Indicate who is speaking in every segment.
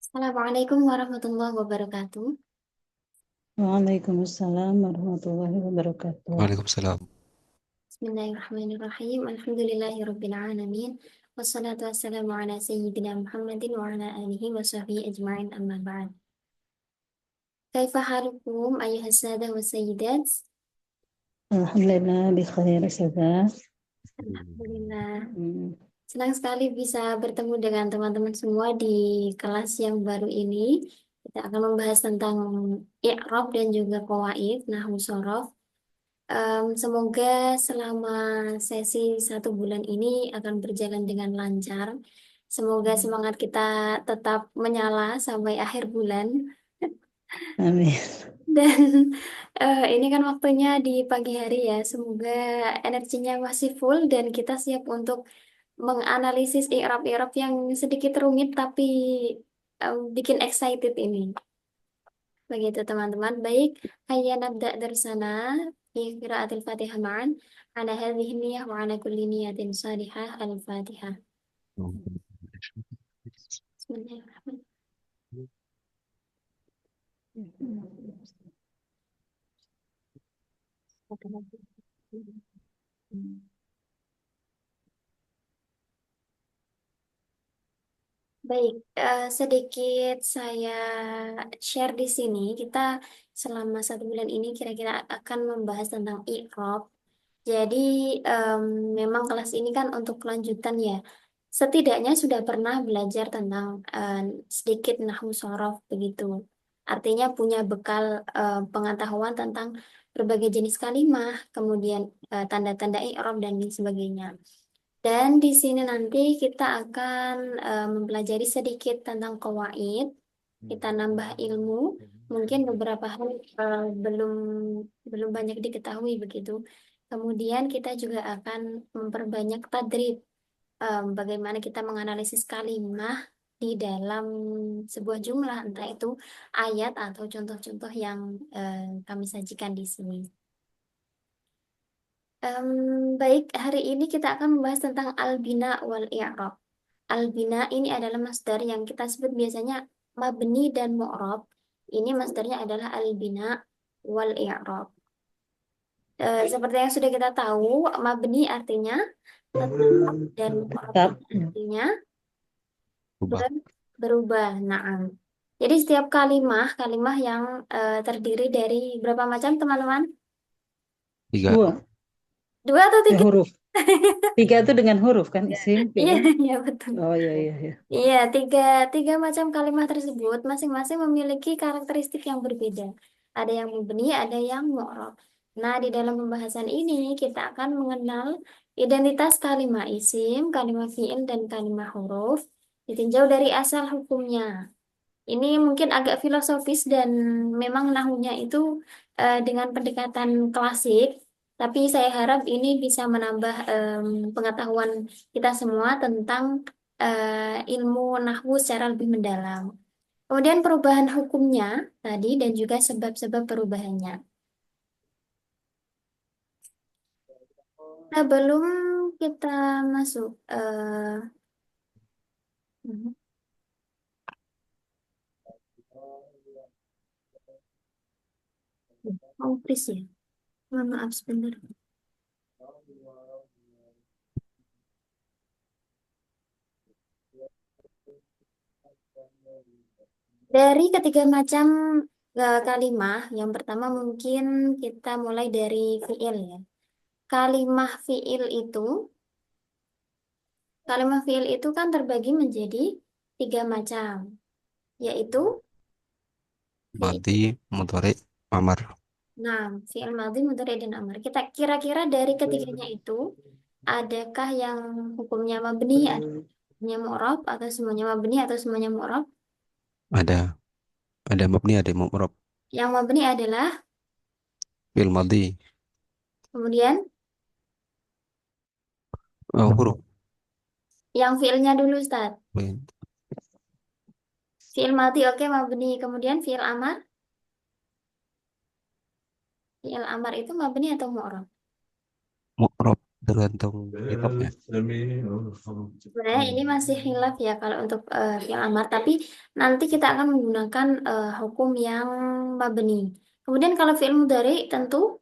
Speaker 1: Assalamualaikum warahmatullahi wabarakatuh.
Speaker 2: Waalaikumsalam warahmatullahi wabarakatuh.
Speaker 3: Waalaikumsalam.
Speaker 1: Bismillahirrahmanirrahim. Alhamdulillahirabbil alamin. Wassalatu wassalamu ala sayyidina Muhammadin wa ala alihi wa sahbihi ajma'in amma ba'd. Kaifa halukum ayuhas sadah wa sayyidat?
Speaker 2: Alhamdulillah bi khair saja.
Speaker 1: Alhamdulillah.
Speaker 2: Hmm,
Speaker 1: Senang sekali bisa bertemu dengan teman-teman semua di kelas yang baru ini. Kita akan membahas tentang i'rab dan juga qawaid nahwu shorof. Semoga selama sesi 1 bulan ini akan berjalan dengan lancar. Semoga semangat kita tetap menyala sampai akhir bulan.
Speaker 2: amin.
Speaker 1: Dan ini kan waktunya di pagi hari ya. Semoga energinya masih full dan kita siap untuk menganalisis i'rab-i'rab yang sedikit rumit tapi bikin excited ini. Begitu teman-teman. Baik, ayo nabda dari sana. Fi qiraatil Fatihah ma'an. Ala hadhihi niyah wa ala kulli niyatin salihah al-Fatihah. Bismillahirrahmanirrahim. Baik, sedikit saya share di sini. Kita selama 1 bulan ini kira-kira akan membahas tentang i'rab. Jadi em, memang kelas ini kan untuk kelanjutan ya. Setidaknya sudah pernah belajar tentang sedikit nahwu shorof begitu. Artinya punya bekal pengetahuan tentang berbagai jenis kalimah, kemudian tanda-tanda i'rab dan lain sebagainya. Dan di sini nanti kita akan mempelajari sedikit tentang qawaid. Kita nambah ilmu, mungkin beberapa hal belum belum banyak diketahui begitu. Kemudian kita juga akan memperbanyak tadrib, bagaimana kita menganalisis kalimah di dalam sebuah jumlah, entah itu ayat atau contoh-contoh yang kami sajikan di sini. Em, Baik, hari ini kita akan membahas tentang al-bina wal i'rab. Al-bina ini adalah masdar yang kita sebut biasanya mabni dan mu'rab. Ini masdarnya adalah al-bina wal i'rab. Seperti yang sudah kita tahu, mabni artinya tetap dan mu'rab
Speaker 2: Tetap.
Speaker 1: itu artinya
Speaker 3: Ubah.
Speaker 1: berubah. Naam. Jadi setiap kalimah yang terdiri dari berapa macam teman-teman?
Speaker 3: Tiga.
Speaker 2: Dua
Speaker 1: Dua atau tiga?
Speaker 2: huruf. Tiga itu dengan huruf kan isim
Speaker 1: Iya,
Speaker 2: fi'il.
Speaker 1: iya betul.
Speaker 2: Oh iya iya iya.
Speaker 1: Iya, tiga macam kalimat tersebut masing-masing memiliki karakteristik yang berbeda. Ada yang mubni, ada yang mu'rab. Nah, di dalam pembahasan ini kita akan mengenal identitas kalimat isim, kalimat fi'il, dan kalimat huruf ditinjau dari asal hukumnya. Ini mungkin agak filosofis dan memang nahwunya itu dengan pendekatan klasik, tapi saya harap ini bisa menambah pengetahuan kita semua tentang ilmu nahwu secara lebih mendalam. Kemudian perubahan hukumnya tadi dan juga sebab-sebab perubahannya. Nah, belum kita masuk oh, please ya. Mohon maaf sebentar. Dari ketiga macam kalimah, yang pertama mungkin kita mulai dari fiil ya. Kalimah fiil itu, kalimah fiil itu kan terbagi menjadi 3 macam, yaitu fiil,
Speaker 3: Mati, mudhari, amar.
Speaker 1: nah, fiil madhi, mudhari, dan amar. Kita kira-kira dari ketiganya itu, adakah yang hukumnya mabni, ada hukumnya mu'rab, atau semuanya mabni, atau semuanya mu'rab?
Speaker 3: Ada. Ada mabni, ada mu'rab.
Speaker 1: Yang mabni adalah,
Speaker 3: Fil madhi.
Speaker 1: kemudian,
Speaker 3: Huruf.
Speaker 1: yang fiilnya dulu, Ustaz.
Speaker 3: Baik.
Speaker 1: Fiil madhi, oke, mabni. Kemudian fiil amar. Fi'il amar itu mabni atau mu'rab?
Speaker 3: Mu'rab. tergantung irobnya.
Speaker 1: Sebenarnya ini masih khilaf ya kalau untuk fi'il amar, tapi nanti kita akan menggunakan hukum yang mabni. Kemudian kalau fi'il mudhari tentu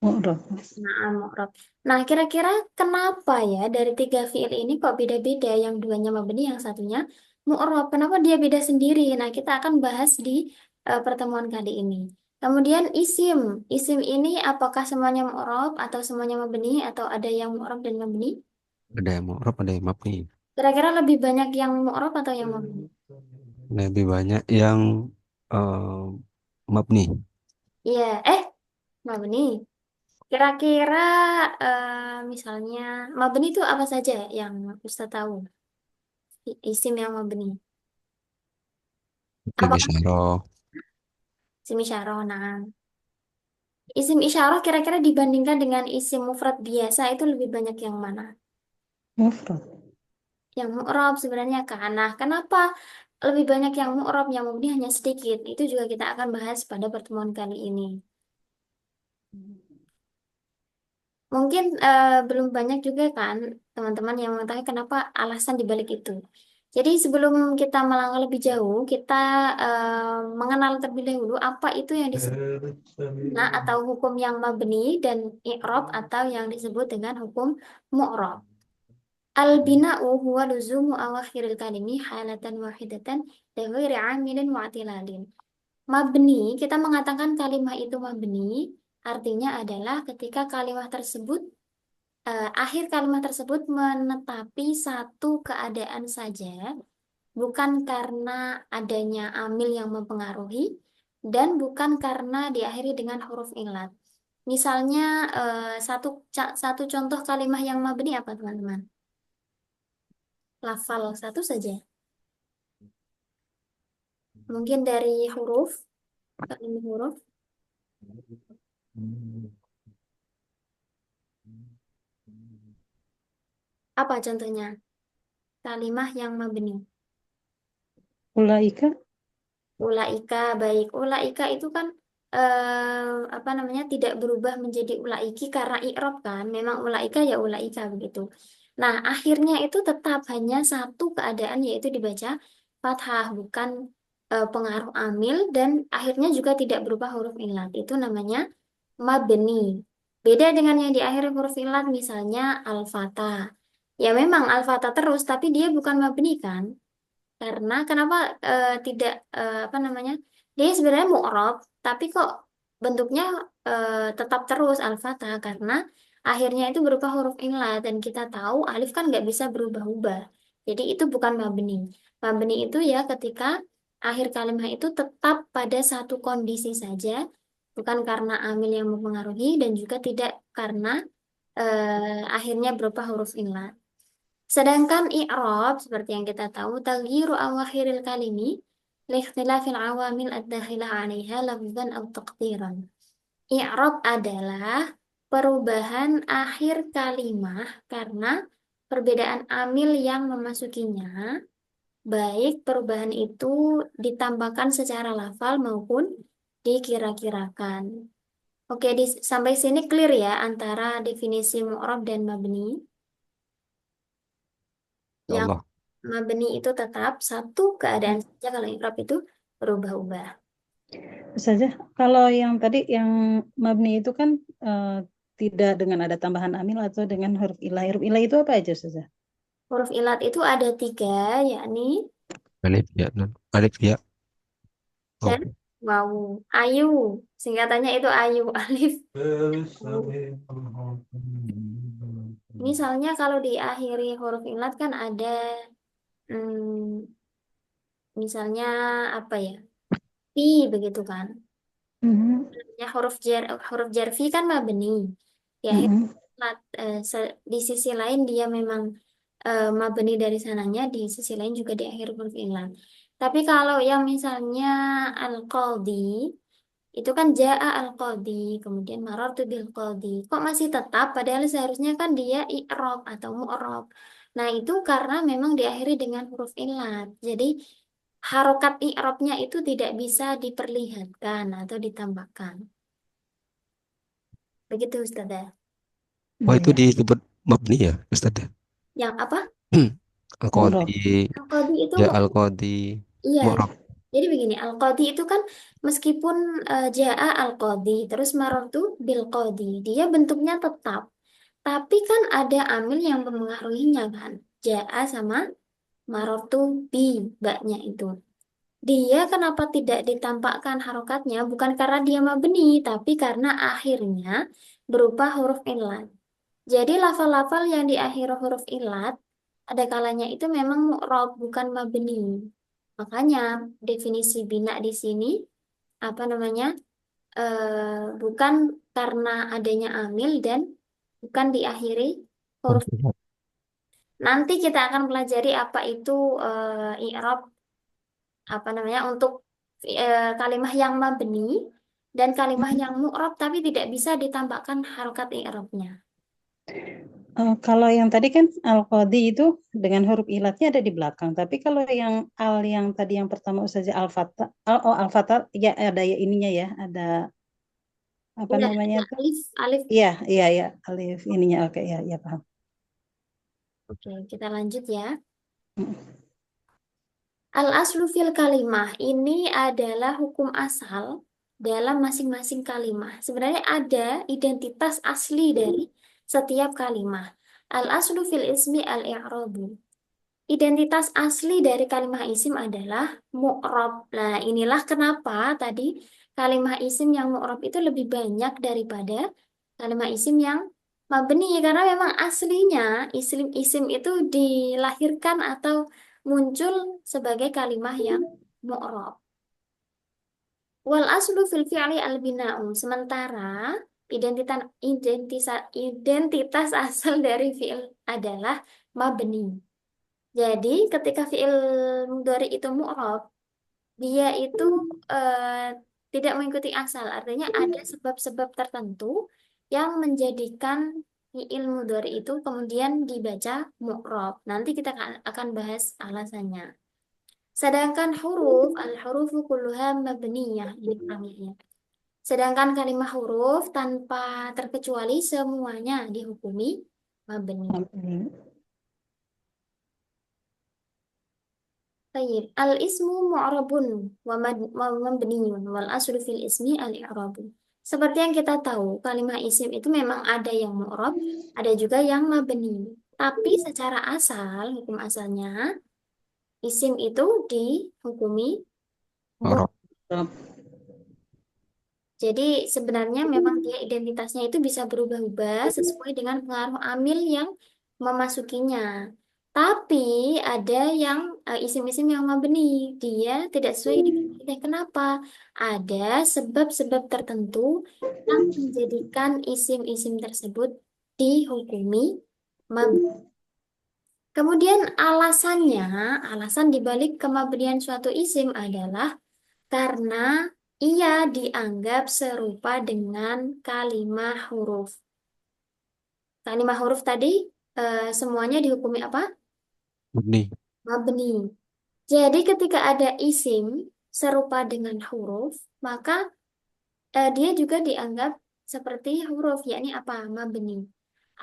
Speaker 2: Mu'rab.
Speaker 1: na'am mu'rab. Nah, kira-kira kenapa ya dari tiga fi'il ini kok beda-beda? Yang duanya mabni, yang satunya mu'rab. Kenapa dia beda sendiri? Nah, kita akan bahas di pertemuan kali ini. Kemudian isim. Isim ini apakah semuanya mu'rab atau semuanya mabni atau ada yang mu'rab dan mabni?
Speaker 3: Ada yang mu'rab, ada yang mabni.
Speaker 1: Kira-kira lebih banyak yang mu'rab atau yang mabni?
Speaker 3: Lebih banyak yang eh, mabni.
Speaker 1: Iya, mabni. Kira-kira misalnya mabni itu apa saja yang Ustaz tahu? Isim yang mabni.
Speaker 3: Isim
Speaker 1: Apakah
Speaker 3: isyarah.
Speaker 1: isim isyarah? Nah, isim isyarah kira-kira dibandingkan dengan isim mufrad biasa itu lebih banyak yang mana?
Speaker 2: Mufrad.
Speaker 1: Yang mu'rab sebenarnya kan. Nah, kenapa lebih banyak yang mu'rab, yang mabni hanya sedikit? Itu juga kita akan bahas pada pertemuan kali ini. Mungkin belum banyak juga kan teman-teman yang mengetahui kenapa alasan dibalik itu. Jadi sebelum kita melangkah lebih jauh, kita mengenal terlebih dahulu apa itu yang disebut nah, atau hukum yang mabni dan i'rab atau yang disebut dengan hukum mu'rab. Al-bina'u huwa luzumu awakhiril kalimi halatan wahidatan li ghairi 'amilin mu'tilalin. Mabni, kita mengatakan kalimah itu mabni, artinya adalah ketika kalimah tersebut akhir kalimat tersebut menetapi satu keadaan saja, bukan karena adanya amil yang mempengaruhi, dan bukan karena diakhiri dengan huruf ilat. Misalnya, satu contoh kalimat yang mabni apa, teman-teman? Lafal satu saja. Mungkin dari huruf, kalimat huruf. Apa contohnya? Kalimat yang mabni.
Speaker 2: Ulaika.
Speaker 1: Ulaika, baik. Ulaika itu kan apa namanya tidak berubah menjadi ulaiki karena i'rab kan. Memang ulaika ya ulaika begitu. Nah, akhirnya itu tetap hanya satu keadaan yaitu dibaca fathah, bukan pengaruh amil dan akhirnya juga tidak berubah huruf ilat. Itu namanya mabni. Beda dengan yang di akhir huruf ilat misalnya al-fatah. Ya memang al-fatah terus tapi dia bukan mabni kan. Karena kenapa tidak apa namanya? Dia sebenarnya mu'rab, tapi kok bentuknya tetap terus al-fathah karena akhirnya itu berupa huruf illah dan kita tahu alif kan nggak bisa berubah-ubah. Jadi itu bukan mabni. Mabni itu ya ketika akhir kalimat itu tetap pada satu kondisi saja, bukan karena amil yang mempengaruhi dan juga tidak karena akhirnya berupa huruf illah. Sedangkan i'rab seperti yang kita tahu taghyiru awakhiril kalimi liikhtilafil awamil ad-dakhilah 'alaiha lafzan aw taqdiran. I'rab adalah perubahan akhir kalimah karena perbedaan amil yang memasukinya, baik perubahan itu ditambahkan secara lafal maupun dikira-kirakan. Oke, sampai sini clear ya antara definisi mu'rab dan mabni.
Speaker 3: Ya
Speaker 1: Yang
Speaker 3: Allah.
Speaker 1: mabni itu tetap satu keadaan saja, kalau i'rab itu berubah-ubah.
Speaker 2: Saja. Kalau yang tadi yang mabni itu kan tidak dengan ada tambahan amil atau dengan huruf ilah. Huruf ilah itu apa aja saja?
Speaker 1: Huruf ilat itu ada tiga, yakni
Speaker 3: Alif ya, nun. Alif ya.
Speaker 1: dan
Speaker 3: Oh,
Speaker 1: wawu. Ayu, singkatannya itu ayu, alif. Wawu. Misalnya kalau diakhiri huruf ilat kan ada hmm, misalnya apa ya? Fi begitu kan.
Speaker 2: Mhm.
Speaker 1: Ya huruf jar fi kan mabni. Di akhir
Speaker 2: Mhm.
Speaker 1: di sisi lain dia memang mabni dari sananya, di sisi lain juga di akhir huruf ilan. Tapi kalau yang misalnya al-qadhi, itu kan jaa al-qadhi, kemudian marartu bil qadhi. Kok masih tetap? Padahal seharusnya kan dia i'rab atau mu'rab. Nah, itu karena memang diakhiri dengan huruf ilat. Jadi, harokat i'rabnya itu tidak bisa diperlihatkan atau ditambahkan. Begitu, Ustazah.
Speaker 3: Oh,
Speaker 2: Iya,
Speaker 3: itu
Speaker 2: ya.
Speaker 3: disebut mabni ya, Ustaz?
Speaker 1: Yang apa?
Speaker 3: Al-Qadi,
Speaker 2: Mu'rob.
Speaker 1: Al-Qadi itu
Speaker 3: ya Al-Qadi,
Speaker 1: iya.
Speaker 3: mu'rab.
Speaker 1: Jadi begini, Al-Qadi itu kan meskipun Ja'a Al-Qadi, terus marartu bil Qadi, dia bentuknya tetap. Tapi kan ada amil yang mempengaruhinya kan. Ja'a sama marartu bi, mbaknya itu. Dia kenapa tidak ditampakkan harokatnya? Bukan karena dia mabni, tapi karena akhirnya berupa huruf illat. Jadi lafal-lafal yang di akhir huruf illat, ada kalanya itu memang mu'rob, bukan mabni. Makanya definisi bina di sini, apa namanya, bukan karena adanya amil dan bukan diakhiri huruf. Nanti kita akan pelajari apa itu i'rab, apa namanya, untuk kalimah yang mabni dan kalimah yang mu'rab tapi tidak bisa ditambahkan harokat i'rabnya.
Speaker 2: Kalau yang tadi kan al-qadi itu dengan huruf ilatnya ada di belakang. Tapi kalau yang al yang tadi yang pertama Ustazah al-fatah, oh al-fatah ya ada ya ininya ya, ada apa
Speaker 1: Tidak
Speaker 2: namanya
Speaker 1: ada
Speaker 2: tuh?
Speaker 1: alif, alif.
Speaker 2: Iya, iya, iya, alif ininya. Oke, ya, ya paham.
Speaker 1: Oke, kita lanjut ya.
Speaker 2: Mm.
Speaker 1: Al-aslu fil kalimah ini adalah hukum asal dalam masing-masing kalimah. Sebenarnya ada identitas asli dari setiap kalimah. Al-aslu fil ismi al-i'rabu. Identitas asli dari kalimah isim adalah mu'rab. Nah, inilah kenapa tadi kalimah isim yang mu'rab itu lebih banyak daripada kalimah isim yang mabni. Karena memang aslinya isim itu dilahirkan atau muncul sebagai kalimah yang mu'rab. Wal aslu fil fi'li al bina'u. Sementara identitas asal dari fi'il adalah mabni. Jadi ketika fi'il mudhari itu mu'rab, dia itu eh, tidak mengikuti asal. Artinya ada sebab-sebab tertentu yang menjadikan fi'il mudhari itu kemudian dibaca mu'rab. Nanti kita akan bahas alasannya. Sedangkan huruf, al-hurufu kulluha mabniyah. Ini perangnya. Sedangkan kalimah huruf tanpa terkecuali semuanya dihukumi mabni.
Speaker 2: Amin.
Speaker 1: Tayyib. Al-ismu mu'rabun wa mabniyun wal aslu fil ismi al-i'rabu. Seperti yang kita tahu, kalimah isim itu memang ada yang mu'rab, ada juga yang mabni. Tapi secara asal, hukum asalnya, isim itu dihukumi mu'rab.
Speaker 3: Mu'rab.
Speaker 1: Jadi sebenarnya memang dia identitasnya itu bisa berubah-ubah sesuai dengan pengaruh amil yang memasukinya. Tapi ada yang isim-isim yang mabni, dia tidak sesuai dengan kita. Kenapa? Ada sebab-sebab tertentu yang menjadikan isim-isim tersebut dihukumi mabni. Kemudian alasannya, alasan dibalik kemabnian suatu isim adalah karena ia dianggap serupa dengan kalimah huruf. Kalimah huruf tadi semuanya dihukumi apa?
Speaker 3: Mabni.
Speaker 1: Mabni. Jadi ketika ada isim serupa dengan huruf, maka dia juga dianggap seperti huruf, yakni apa? Mabni.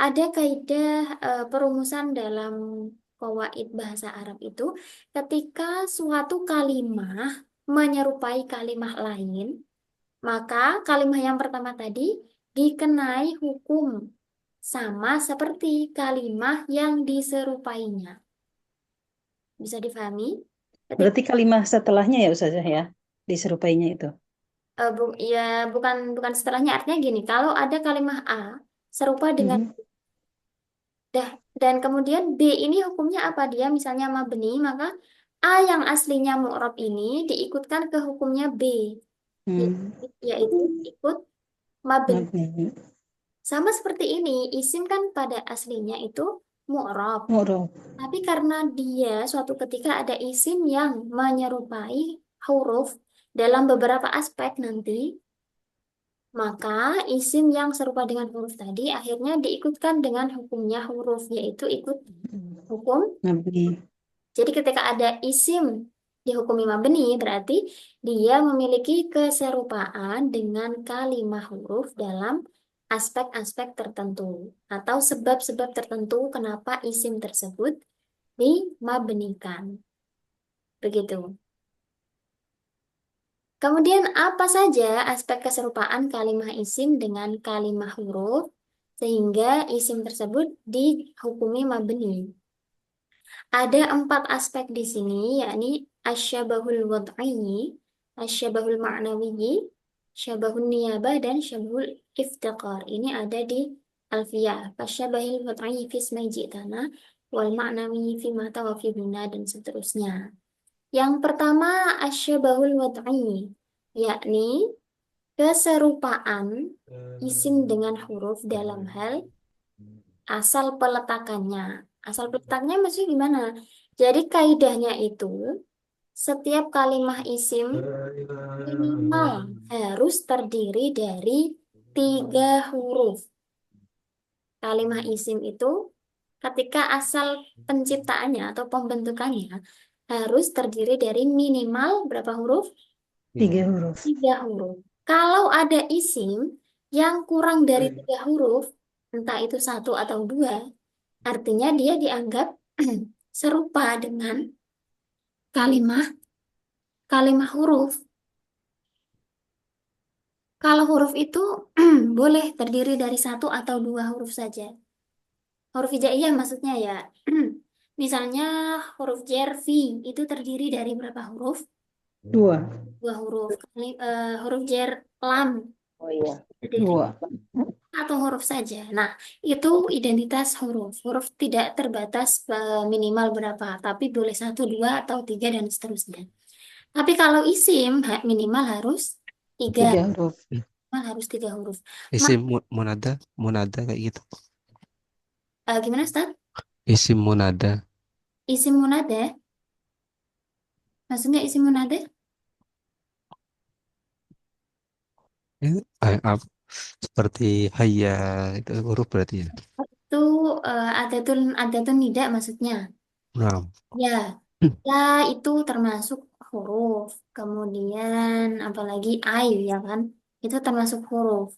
Speaker 1: Ada kaidah perumusan dalam qawaid bahasa Arab itu, ketika suatu kalimah menyerupai kalimah lain, maka kalimah yang pertama tadi dikenai hukum sama seperti kalimah yang diserupainya. Bisa difahami? Ketika
Speaker 2: Berarti kalimat setelahnya ya Ustazah ya, diserupainya itu.
Speaker 1: ya bukan bukan setelahnya, artinya gini, kalau ada kalimah A serupa dengan
Speaker 2: Mhm.
Speaker 1: dah, dan kemudian B ini hukumnya apa, dia misalnya mabni, maka A yang aslinya mu'rab ini diikutkan ke hukumnya B,
Speaker 2: Hmm.
Speaker 1: yaitu ikut mabni.
Speaker 2: Mabni.
Speaker 1: Sama seperti ini, isim kan pada aslinya itu mu'rab.
Speaker 2: Mu'rob.
Speaker 1: Tapi karena dia suatu ketika ada isim yang menyerupai huruf dalam beberapa aspek nanti, maka isim yang serupa dengan huruf tadi akhirnya diikutkan dengan hukumnya huruf, yaitu ikut hukum.
Speaker 2: Mabni.
Speaker 1: Jadi ketika ada isim dihukumi mabni, berarti dia memiliki keserupaan dengan kalimah huruf dalam aspek-aspek tertentu atau sebab-sebab tertentu kenapa isim tersebut dimabnikan. Begitu. Kemudian apa saja aspek keserupaan kalimah isim dengan kalimah huruf sehingga isim tersebut dihukumi mabni? Ada 4 aspek di sini, yakni asyabahul wad'i, asyabahul ma'nawi, syabahun niyabah, dan syabahul iftiqar. Ini ada di Alfiyah. Fasyabahil wad'i fi ismi ji'tana, wal ma'nawi fi mata wa fi huna, dan seterusnya. Yang pertama, asyabahul wad'i, yakni keserupaan isim dengan huruf dalam hal asal peletakannya. Asal peletakannya maksudnya gimana? Jadi kaidahnya itu setiap kalimah isim minimal harus terdiri dari 3 huruf. Kalimah isim itu ketika asal penciptaannya atau pembentukannya harus terdiri dari minimal berapa huruf?
Speaker 2: 3 huruf.
Speaker 1: 3 huruf. Kalau ada isim yang kurang dari 3 huruf, entah itu satu atau dua, artinya dia dianggap serupa dengan kalimah kalimah huruf. Kalau huruf itu boleh terdiri dari satu atau 2 huruf saja. Huruf hijaiyah maksudnya ya. Misalnya huruf jar fi itu terdiri dari berapa huruf?
Speaker 2: 2.
Speaker 1: 2 huruf. Huruf jar lam terdiri dari
Speaker 2: 2.
Speaker 1: satu huruf saja. Nah, itu identitas huruf. Huruf tidak terbatas minimal berapa, tapi boleh satu, dua, atau tiga, dan seterusnya. Tapi kalau isim minimal harus tiga,
Speaker 2: 3 huruf.
Speaker 1: minimal harus 3 huruf.
Speaker 3: Isim munada, munada kayak gitu.
Speaker 1: Gimana, Ustaz?
Speaker 3: Isim munada.
Speaker 1: Isim munada, maksudnya isim munada
Speaker 3: Seperti hayya itu huruf berarti ya.
Speaker 1: itu adatun nida maksudnya.
Speaker 3: Nah,
Speaker 1: Ya, ya itu termasuk huruf. Kemudian apalagi ai ya kan? Itu termasuk huruf.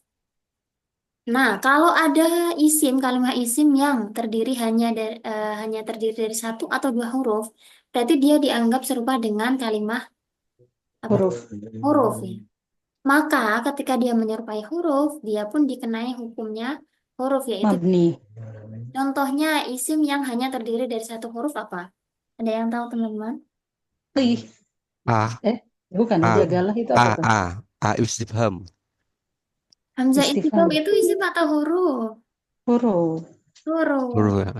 Speaker 1: Nah, kalau ada isim, kalimat isim yang terdiri hanya terdiri dari satu atau 2 huruf, berarti dia dianggap serupa dengan kalimat apa?
Speaker 2: Huruf
Speaker 1: Huruf ya. Maka ketika dia menyerupai huruf, dia pun dikenai hukumnya huruf, yaitu
Speaker 2: mabni.
Speaker 1: contohnya isim yang hanya terdiri dari satu huruf apa? Ada yang tahu teman-teman?
Speaker 2: Ih,
Speaker 3: A,
Speaker 2: bukan
Speaker 3: A,
Speaker 2: aja galah itu
Speaker 3: A,
Speaker 2: apa tuh?
Speaker 3: A istifham.
Speaker 1: Hamzah
Speaker 2: Istifham.
Speaker 1: istifham itu isim atau huruf?
Speaker 2: Huruf.
Speaker 1: Huruf.
Speaker 3: Huruf ya.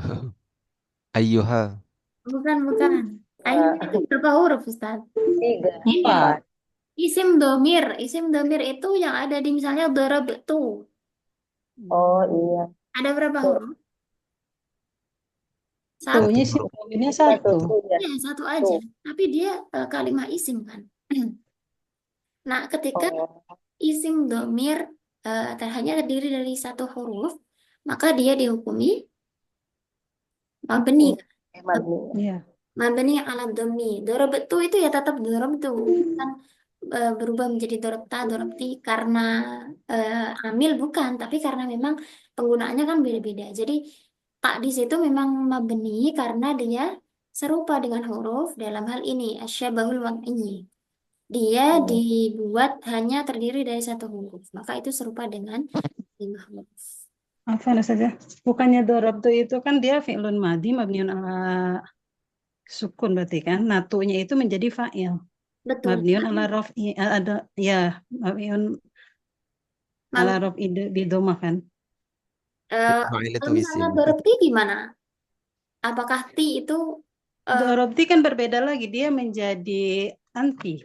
Speaker 3: Ayyuha.
Speaker 1: Bukan, bukan. Ain itu berapa huruf, Ustaz?
Speaker 2: 4.
Speaker 1: Isim domir itu yang ada di misalnya darabtu.
Speaker 2: Oh iya.
Speaker 1: Ada berapa huruf? Satu.
Speaker 3: Satu
Speaker 2: Tuhnya sih
Speaker 3: huruf.
Speaker 2: dominnya 1.
Speaker 1: Ya, satu aja. Tapi dia kalimat isim kan. Nah, ketika isim domir hanya terdiri dari satu huruf, maka dia dihukumi mabni.
Speaker 2: Iya.
Speaker 1: Mabni ala dhammi. Darabtu itu ya tetap darabtu. Bukan berubah menjadi dorabta, dorabti karena amil bukan, tapi karena memang penggunaannya kan beda-beda. Jadi tak di situ memang mabni karena dia serupa dengan huruf dalam hal ini asyabahul wad'i. Dia dibuat hanya terdiri dari satu huruf, maka itu serupa dengan 5 huruf.
Speaker 2: Apa saja? Bukannya dorob tuh itu kan dia fi'lun madi mabniun ala sukun berarti kan. Natunya itu menjadi fa'il.
Speaker 1: Betul.
Speaker 2: Mabniun ala raf'i ada ya mabniun ala
Speaker 1: Mab-
Speaker 2: raf'i bidomah kan.
Speaker 1: eh,
Speaker 3: Fa'il itu
Speaker 1: Kalau misalnya
Speaker 3: isim.
Speaker 1: dorabti gimana? Apakah ti itu eh,
Speaker 2: Dorobti kan berbeda lagi, dia menjadi anti.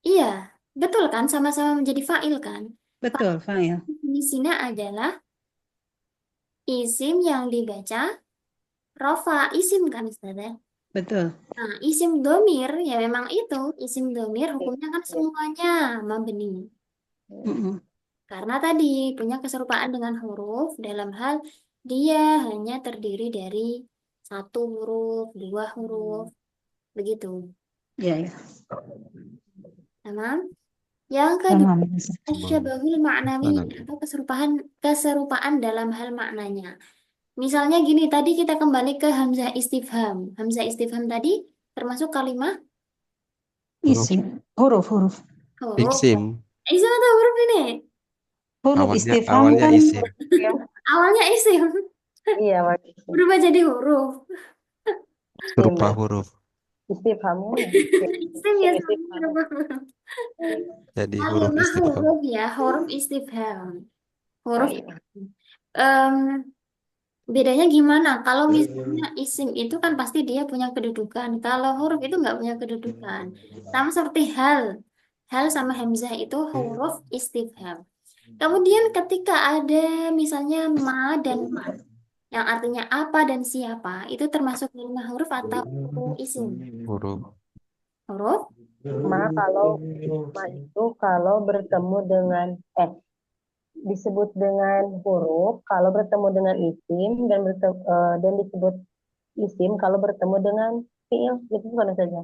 Speaker 1: iya, betul kan? Sama-sama menjadi fa'il kan?
Speaker 2: Betul, fa'il.
Speaker 1: Definisinya adalah isim yang dibaca rofa isim kan Ustaz ya?
Speaker 2: Betul.
Speaker 1: Nah, isim domir ya memang itu isim domir hukumnya kan semuanya mabni.
Speaker 2: Mm-mm.
Speaker 1: Karena tadi punya keserupaan dengan huruf dalam hal dia hanya terdiri dari satu huruf, 2 huruf, begitu.
Speaker 2: Ya, ya.
Speaker 1: Tamam? Yang kedua,
Speaker 2: Alhamdulillah.
Speaker 1: asyabahul ma'nawi
Speaker 3: Kanan.
Speaker 1: atau keserupaan keserupaan dalam hal maknanya. Misalnya gini, tadi kita kembali ke hamzah istifham. Hamzah istifham tadi termasuk kalimat
Speaker 3: Huruf
Speaker 2: Isim, huruf.
Speaker 1: huruf.
Speaker 3: isim.
Speaker 1: Isim atau huruf ini?
Speaker 2: Huruf
Speaker 3: Awalnya
Speaker 2: istifham
Speaker 3: awalnya
Speaker 2: kan
Speaker 3: isim.
Speaker 2: ya.
Speaker 1: Awalnya isim,
Speaker 4: Iya, Wak. Isim.
Speaker 1: berubah jadi huruf.
Speaker 4: Isim
Speaker 3: Berupa
Speaker 4: ya.
Speaker 3: huruf.
Speaker 4: Istifhamnya.
Speaker 1: Isim
Speaker 4: Isim
Speaker 1: ya, sama
Speaker 4: istifham.
Speaker 1: berubah huruf.
Speaker 3: Jadi huruf
Speaker 1: Kalimat
Speaker 3: istifham.
Speaker 1: huruf ya, huruf istifham.
Speaker 4: Oh
Speaker 1: Huruf
Speaker 4: iya.
Speaker 1: em, bedanya gimana? Kalau misalnya isim itu kan pasti dia punya kedudukan. Kalau huruf itu nggak punya kedudukan. Sama seperti hal. Hal sama hamzah itu huruf istifham. Kemudian ketika ada misalnya ma dan man, yang artinya apa dan siapa, itu termasuk kalimat huruf atau isim?
Speaker 3: Huruf.
Speaker 1: Huruf?
Speaker 4: Ma kalau ma itu kalau bertemu dengan eh disebut dengan huruf kalau bertemu dengan isim dan disebut isim kalau bertemu dengan fiil itu bukan saja.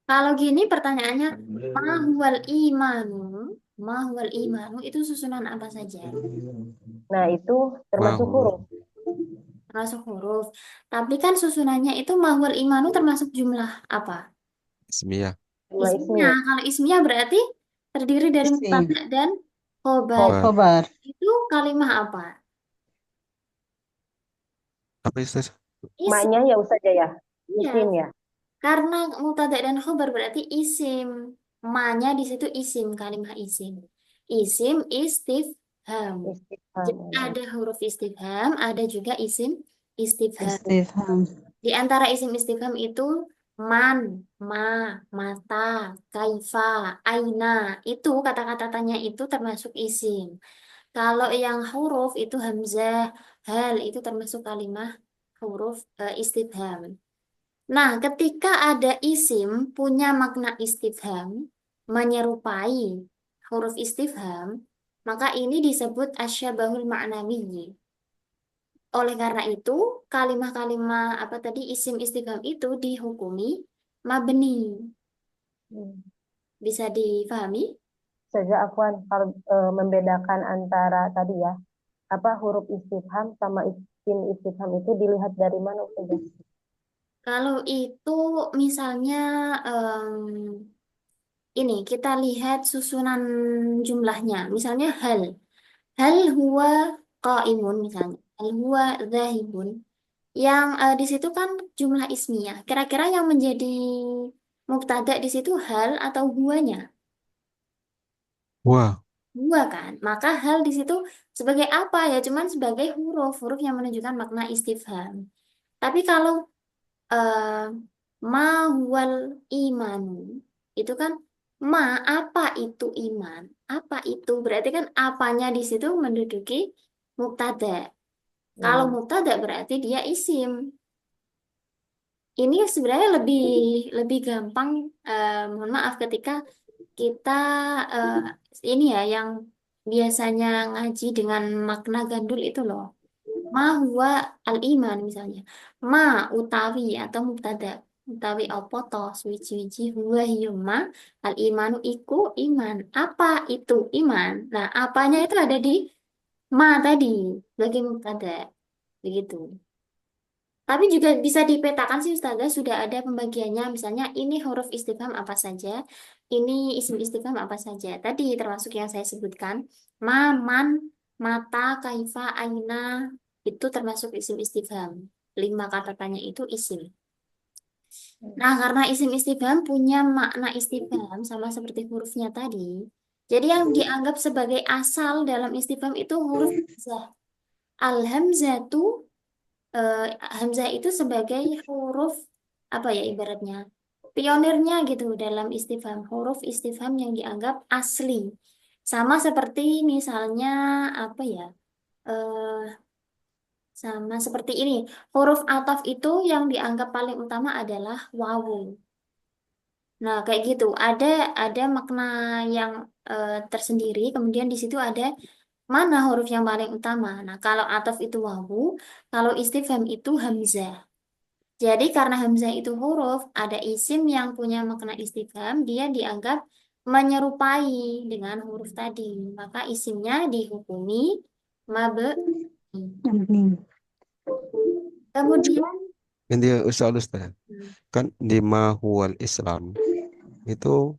Speaker 1: Kalau gini pertanyaannya, mahwal imanu, mahwal imanu itu susunan apa saja?
Speaker 4: Nah, itu
Speaker 3: Ma
Speaker 4: termasuk
Speaker 3: huruf.
Speaker 4: huruf.
Speaker 1: Termasuk huruf. Tapi kan susunannya itu mahwal imanu termasuk jumlah apa?
Speaker 3: Ismiyah.
Speaker 4: Jumlah
Speaker 1: Ismnya.
Speaker 4: ismiyah.
Speaker 1: Kalau ismnya berarti terdiri dari
Speaker 2: Isim.
Speaker 1: mubtada dan khobar.
Speaker 3: Khobar.
Speaker 2: Khobar.
Speaker 1: Itu kalimah apa?
Speaker 3: Apa itu?
Speaker 1: Isim.
Speaker 4: Maknya ya saja ya.
Speaker 1: Iya.
Speaker 4: Isim ya.
Speaker 1: Karena mubtada dan khobar berarti isim. Ma-nya di situ isim, kalimah isim. Isim istifham.
Speaker 4: Istifham.
Speaker 1: Jadi ada huruf istifham, ada juga isim istifham.
Speaker 2: Istifham.
Speaker 1: Di antara isim istifham itu man, ma, mata, kaifa, aina. Itu kata-kata tanya itu termasuk isim. Kalau yang huruf itu hamzah, hal itu termasuk kalimah huruf istifham. Nah, ketika ada isim punya makna istifham, menyerupai huruf istifham, maka ini disebut asyabahul ma'nawi. Oleh karena itu, kalimah-kalimah apa tadi isim istifham itu dihukumi mabni.
Speaker 4: Hmm.
Speaker 1: Bisa difahami?
Speaker 4: Saja Afwan kalau membedakan antara tadi ya apa huruf istifham sama isim istifham itu dilihat dari mana saja.
Speaker 1: Kalau itu misalnya ini kita lihat susunan jumlahnya. Misalnya hal. Hal huwa qaimun misalnya. Hal huwa zahibun. Yang di situ kan jumlah ismiyah. Kira-kira yang menjadi mubtada di situ hal atau huwanya?
Speaker 3: Wah,
Speaker 1: Huwa kan. Maka hal di situ sebagai apa ya? Cuman sebagai huruf yang menunjukkan makna istifham. Tapi kalau eh, ma huwal imanu itu kan ma apa itu iman? Apa itu? Berarti kan apanya di situ menduduki mubtada. Kalau
Speaker 4: Hmm.
Speaker 1: mubtada berarti dia isim. Ini sebenarnya lebih lebih gampang, mohon maaf ketika kita eh, ini ya yang biasanya ngaji dengan makna gandul itu loh. Ma huwa al-iman misalnya. Ma utawi atau mubtada. Utawi apa to suwi-wiji huwa hiya ma al-imanu iku iman. Apa itu iman? Nah, apanya itu ada di ma tadi sebagai mubtada. Begitu. Tapi juga bisa dipetakan sih Ustazah, sudah ada pembagiannya. Misalnya ini huruf istifham apa saja, ini isim istifham apa saja. Tadi termasuk yang saya sebutkan, ma, man, mata, kaifa, aina, itu termasuk isim istifham. 5 kata tanya itu isim. Nah, karena isim istifham punya makna istifham sama seperti hurufnya tadi, jadi yang dianggap sebagai asal dalam istifham itu huruf hamzah. Al-hamzatu eh, hamzah itu sebagai huruf apa ya ibaratnya pionirnya gitu dalam istifham, huruf istifham yang dianggap asli, sama seperti misalnya apa ya, eh, sama seperti ini, huruf ataf itu yang dianggap paling utama adalah wawu. Nah, kayak gitu ada makna yang tersendiri, kemudian di situ ada mana huruf yang paling utama. Nah, kalau ataf itu wawu, kalau istifham itu hamzah. Jadi karena hamzah itu huruf, ada isim yang punya makna istifham, dia dianggap menyerupai dengan huruf tadi, maka isimnya dihukumi mabni.
Speaker 2: Mabni.
Speaker 1: Kemudian
Speaker 3: Ini Ustaz, kan di Mahual Islam itu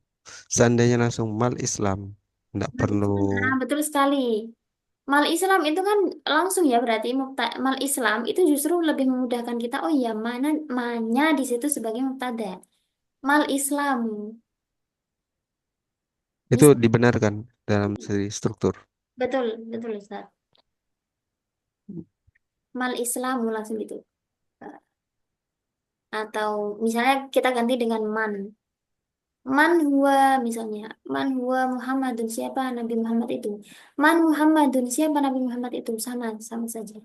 Speaker 3: seandainya langsung mal Islam, nggak perlu.
Speaker 1: betul sekali. Mal Islam itu kan langsung ya berarti mal Islam itu justru lebih memudahkan kita. Oh iya, mana di situ sebagai mubtada. Mal Islam.
Speaker 3: Itu
Speaker 1: Bisa.
Speaker 3: dibenarkan dalam segi struktur.
Speaker 1: Betul, betul Ustaz. Mal Islamu langsung gitu. Atau misalnya kita ganti dengan man. Man huwa misalnya. Man huwa Muhammadun. Siapa Nabi Muhammad itu? Man Muhammadun. Siapa Nabi Muhammad itu? Sama, sama saja.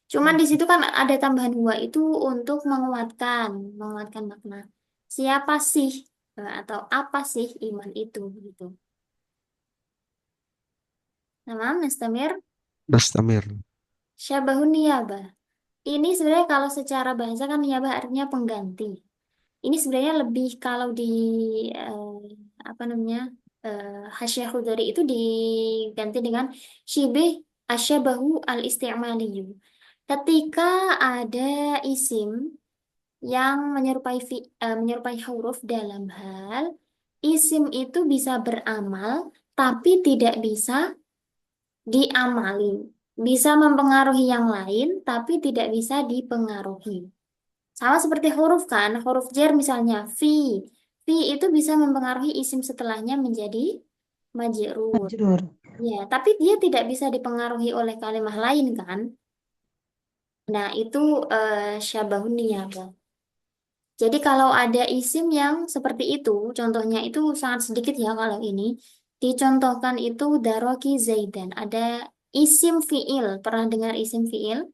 Speaker 1: Cuman di situ kan ada tambahan huwa itu untuk menguatkan makna. Siapa sih atau apa sih iman itu gitu. Nah, Mustamir,
Speaker 3: Mustamir.
Speaker 1: syabahun niyabah. Ini sebenarnya kalau secara bahasa kan niyabah artinya pengganti. Ini sebenarnya lebih kalau di apa namanya hasyiah khudari itu diganti dengan syibih asyabahu al-isti'maliyu. Ketika ada isim yang menyerupai huruf dalam hal isim itu bisa beramal tapi tidak bisa diamali. Bisa mempengaruhi yang lain tapi tidak bisa dipengaruhi. Sama seperti huruf kan, huruf jar misalnya fi. Fi itu bisa mempengaruhi isim setelahnya menjadi majrur.
Speaker 2: Majrur.
Speaker 1: Ya, tapi dia tidak bisa dipengaruhi oleh kalimat lain kan? Nah, itu syabahun niyabah. Jadi kalau ada isim yang seperti itu, contohnya itu sangat sedikit ya kalau ini. Dicontohkan itu daroki zaidan. Ada isim fiil. Pernah dengar isim fiil?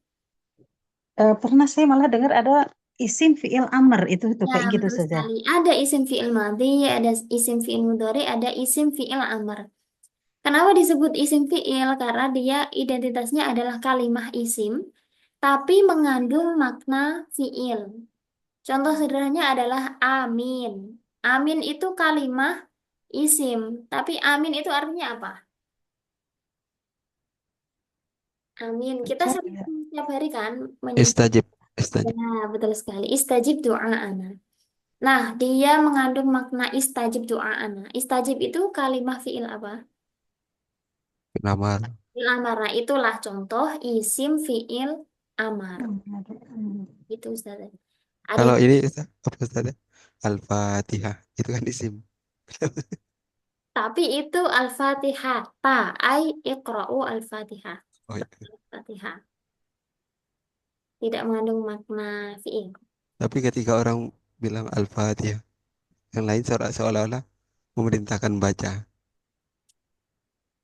Speaker 2: Pernah saya malah dengar ada isim fiil amr itu tuh
Speaker 1: Ya,
Speaker 2: kayak gitu
Speaker 1: betul
Speaker 2: saja.
Speaker 1: sekali. Ada isim fi'il madhi, ada isim fi'il mudhari, ada isim fi'il amr. Kenapa disebut isim fi'il? Karena dia identitasnya adalah kalimah isim, tapi mengandung makna fi'il. Contoh sederhananya adalah amin. Amin itu kalimah isim, tapi amin itu artinya apa? Amin. Kita
Speaker 2: Ucap
Speaker 1: sering
Speaker 2: ya.
Speaker 1: setiap hari kan menyebut.
Speaker 3: Istajib. Istajib.
Speaker 1: Ya, betul sekali. Istajib doa. Nah, dia mengandung makna istajib doa'ana. Istajib itu kalimah fi'il apa?
Speaker 3: Namar.
Speaker 1: Fi'il amar. Nah, itulah contoh isim fi'il amar. Itu Ustaz. Ada
Speaker 3: Kalau ini Ustaz, apa Ustaz? Al-Fatihah. Itu kan isim.
Speaker 1: tapi itu Al-Fatihah. Ai iqra'u Al-Fatihah.
Speaker 3: Oh, iya.
Speaker 1: Al-Fatihah. Tidak mengandung makna fi'il.
Speaker 3: Tapi ketika orang bilang Al-Fatihah, yang lain seolah-olah memerintahkan baca.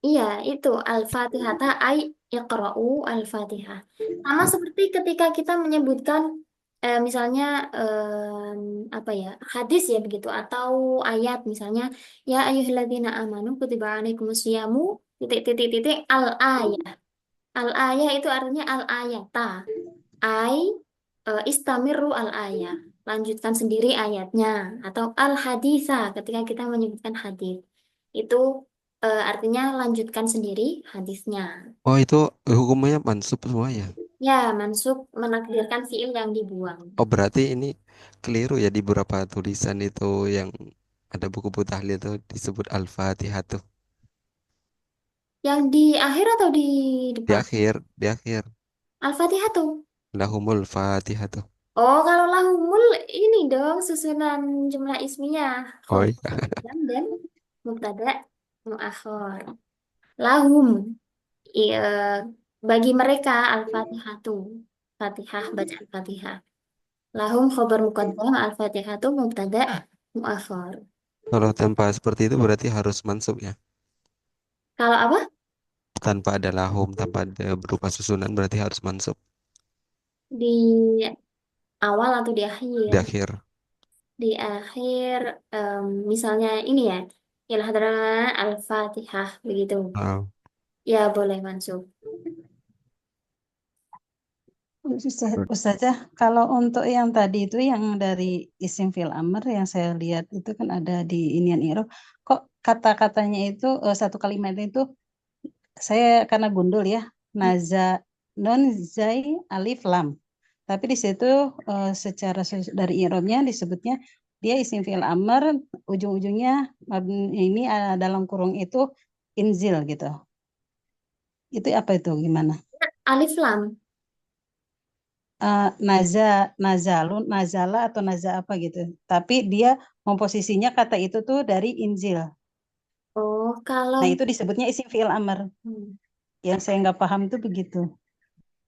Speaker 1: Iya, itu Al-Fatihah ai iqra'u Al-Fatihah. Sama seperti ketika kita menyebutkan misalnya apa ya, hadis ya begitu atau ayat misalnya ya ayyuhalladzina amanu kutiba alaikumusyamu titik al-ayah. Al-ayah itu artinya al-ayata. Ai istamiru al-ayah. Lanjutkan sendiri ayatnya atau al-haditha ketika kita menyebutkan hadis. Itu artinya lanjutkan sendiri hadisnya.
Speaker 3: Oh, itu hukumnya mansub semuanya.
Speaker 1: Ya, mansuk menakdirkan fiil yang dibuang.
Speaker 3: Oh, berarti ini keliru ya di beberapa tulisan itu yang ada buku-buku tahlil itu disebut Al-Fatihah tuh.
Speaker 1: Yang di akhir atau di
Speaker 3: Di
Speaker 1: depan?
Speaker 3: akhir, di akhir.
Speaker 1: Al-Fatihah tuh.
Speaker 3: Lahumul Fatihah tuh.
Speaker 1: Oh, kalau lahumul ini dong susunan jumlah ismiyah.
Speaker 3: Oh
Speaker 1: Khobar
Speaker 3: iya.
Speaker 1: dan mubtada muakhir. Lahum. Iya, bagi mereka Al-Fatihah tuh. Fatihah, bacaan Fatihah. Lahum khobar muqaddam Al-Fatihah tuh mubtada muakhir.
Speaker 3: Kalau tanpa seperti itu berarti harus mansub ya.
Speaker 1: Kalau apa?
Speaker 3: Tanpa ada lahum, tanpa ada berupa susunan berarti harus mansub
Speaker 1: Di awal atau di
Speaker 3: di
Speaker 1: akhir?
Speaker 3: akhir.
Speaker 1: Di akhir misalnya ini ya ilahdara al-fatihah begitu
Speaker 3: Ah,
Speaker 1: ya boleh masuk.
Speaker 2: Ustazah, kalau untuk yang tadi itu yang dari isim fil amr yang saya lihat itu kan ada di inian i'rab, kok kata-katanya itu satu kalimatnya itu saya karena gundul ya, naza non zai alif lam. Tapi di situ secara dari i'rabnya disebutnya dia isim fi'il amr, ujung-ujungnya ini dalam kurung itu inzil gitu. Itu apa itu gimana?
Speaker 1: Alif lam.
Speaker 2: Naza, nazalun, nazala atau naza apa gitu. Tapi dia komposisinya kata itu tuh dari inzil.
Speaker 1: Oh, kalau
Speaker 2: Nah itu disebutnya isim fi'il amr.
Speaker 1: hmm.
Speaker 2: Yang saya nggak paham tuh begitu.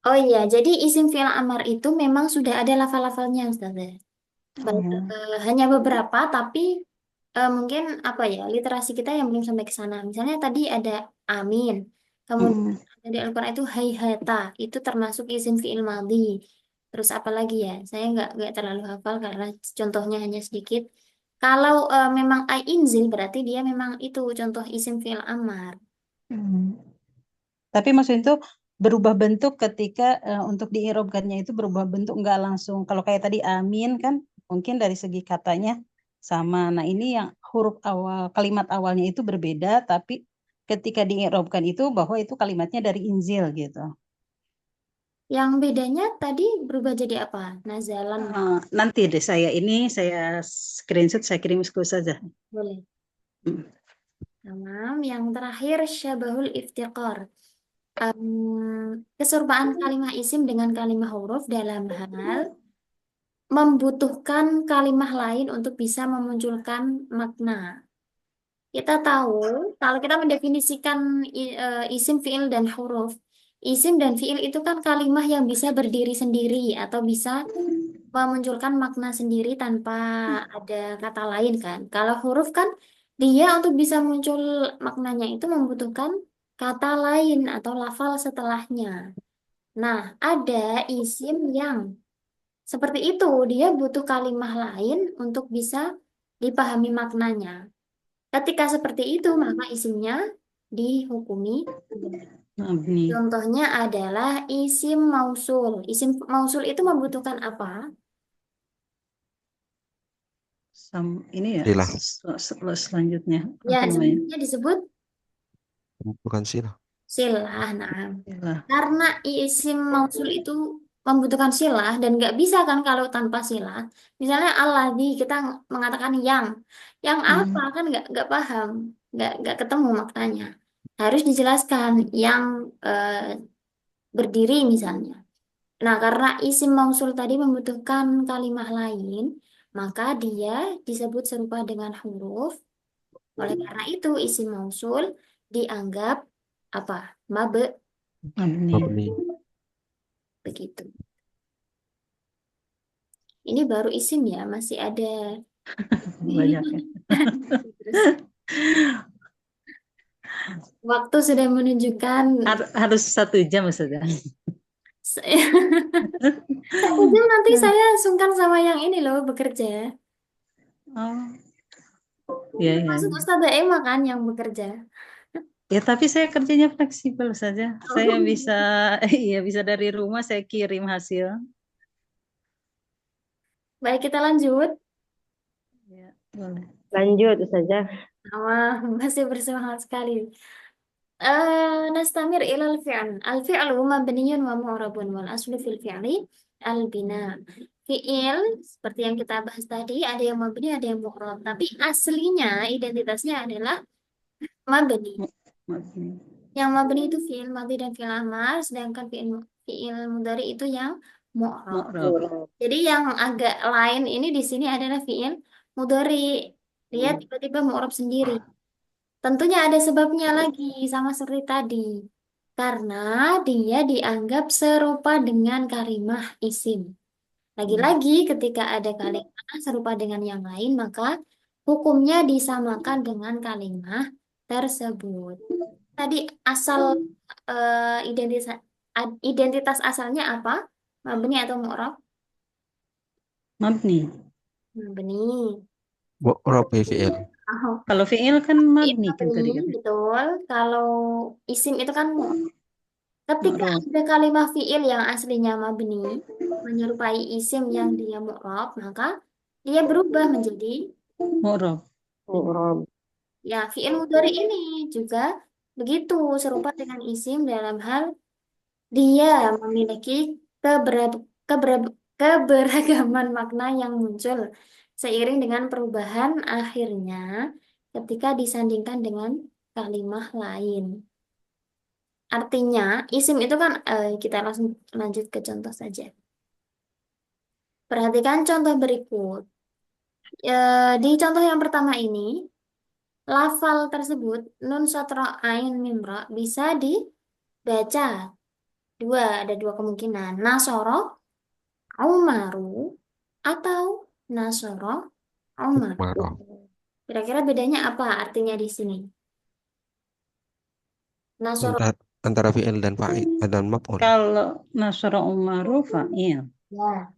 Speaker 1: Oh iya, jadi isim fi'il amar itu memang sudah ada lafal-lafalnya, Ustazah.
Speaker 2: Oh.
Speaker 1: Hanya beberapa, tapi mungkin apa ya, literasi kita yang belum sampai ke sana. Misalnya tadi ada amin, kemudian
Speaker 2: Mm-mm.
Speaker 1: di Al-Quran itu hayhata, itu termasuk isim fi'il madhi. Terus apa lagi ya? Saya nggak terlalu hafal karena contohnya hanya sedikit. Kalau memang inzil berarti dia memang itu contoh isim fi'il amar.
Speaker 2: Mm. Tapi maksudnya itu berubah bentuk ketika untuk diirobkannya itu berubah bentuk nggak langsung. Kalau kayak tadi amin kan mungkin dari segi katanya sama. Nah ini yang huruf awal kalimat awalnya itu berbeda, tapi ketika diirobkan itu bahwa itu kalimatnya dari Injil gitu.
Speaker 1: Yang bedanya tadi berubah jadi apa? Nazalan.
Speaker 2: Nanti deh saya screenshot saya kirim ke saja.
Speaker 1: Boleh.
Speaker 2: Mm.
Speaker 1: Tamam. Yang terakhir syabahul iftiqar. Keserupaan kalimah isim dengan kalimah huruf dalam hal membutuhkan kalimah lain untuk bisa memunculkan makna. Kita tahu kalau kita mendefinisikan isim, fiil, dan huruf, isim dan fiil itu kan kalimah yang bisa berdiri sendiri atau bisa memunculkan makna sendiri tanpa ada kata lain kan. Kalau huruf kan dia untuk bisa muncul maknanya itu membutuhkan kata lain atau lafal setelahnya. Nah, ada isim yang seperti itu, dia butuh kalimah lain untuk bisa dipahami maknanya. Ketika seperti itu, maka isimnya dihukumi benar.
Speaker 2: Mabni.
Speaker 1: Contohnya adalah isim mausul. Isim mausul itu membutuhkan apa?
Speaker 2: Ini ya
Speaker 3: Silah,
Speaker 2: selanjutnya
Speaker 1: Ya,
Speaker 2: apa namanya?
Speaker 1: sebenarnya disebut
Speaker 3: bukan silah.
Speaker 1: silah. Nah,
Speaker 2: Iyalah.
Speaker 1: karena isim mausul itu membutuhkan silah dan nggak bisa kan kalau tanpa silah. Misalnya alladzi kita mengatakan yang apa
Speaker 2: Hmm.
Speaker 1: kan nggak paham, nggak ketemu maknanya. Harus dijelaskan yang eh, berdiri misalnya. Nah, karena isim mausul tadi membutuhkan kalimah lain, maka dia disebut serupa dengan huruf. Oleh karena itu, isim mausul dianggap apa? Mabe,
Speaker 2: Mabni.
Speaker 3: Mabni.
Speaker 1: begitu. Ini baru isim ya, masih ada.
Speaker 2: Banyak ya.
Speaker 1: Terus waktu sudah menunjukkan
Speaker 2: Harus 1 jam saja.
Speaker 1: satu jam nanti saya sungkan sama yang ini loh bekerja.
Speaker 2: Oh, ya ya.
Speaker 1: Maksud Ustazah Emma kan yang bekerja.
Speaker 2: Ya tapi saya kerjanya fleksibel saja. Saya bisa
Speaker 1: Oh.
Speaker 2: iya bisa dari rumah saya kirim hasil.
Speaker 1: Baik, kita lanjut.
Speaker 2: Ya, boleh.
Speaker 4: Lanjut saja.
Speaker 1: Wah, masih bersemangat sekali. Nastamir ilal fi'l. Al-fi'lu mabniyun wa mu'rabun wal aslu fil fi'li al-bina. Fi'il seperti yang kita bahas tadi ada yang mabni ada yang mu'rab. Tapi aslinya identitasnya adalah mabni.
Speaker 2: Mabni.
Speaker 1: Yang mabni itu fi'il madhi dan fi'il amar, sedangkan fi'il mudhari itu yang mu'rab.
Speaker 2: Mu'rab.
Speaker 1: Jadi yang agak lain ini di sini adalah fi'il mudhari. Dia tiba-tiba mu'rab sendiri. Tentunya ada sebabnya lagi, sama seperti tadi. Karena dia dianggap serupa dengan kalimah isim. Lagi-lagi ketika ada kalimah serupa dengan yang lain, maka hukumnya disamakan dengan kalimah tersebut. Tadi asal identitas identitas asalnya apa? Mabni atau mu'rab?
Speaker 2: Mabni.
Speaker 1: Mabni.
Speaker 3: Mu'rab fi'il.
Speaker 1: Oh,
Speaker 2: Kalau fi'il kan
Speaker 1: fi'il
Speaker 2: mabni kan tadi
Speaker 1: mabni,
Speaker 2: kan.
Speaker 1: betul. Kalau isim itu kan ketika
Speaker 2: Mu'rab.
Speaker 1: ada kalimat fi'il yang aslinya mabni menyerupai isim yang dia mu'rab, maka dia berubah menjadi
Speaker 2: Mu'rab.
Speaker 4: Mu'rab.
Speaker 1: Ya, fi'il mudhari ini juga begitu serupa dengan isim dalam hal dia memiliki keberagaman makna yang muncul seiring dengan perubahan akhirnya ketika disandingkan dengan kalimat lain. Artinya, isim itu kan kita langsung lanjut ke contoh saja. Perhatikan contoh berikut. Di contoh yang pertama ini, lafal tersebut nun satra ain mim ra bisa dibaca ada dua kemungkinan. Nasoro, Umaru, atau Nasoro, Umar.
Speaker 3: Marah.
Speaker 1: Kira-kira bedanya apa artinya di sini? Nasoro,
Speaker 3: Antara fi'il dan fa'il dan maf'ul.
Speaker 2: Kalau Nasra Umaru fa'il.
Speaker 1: ya.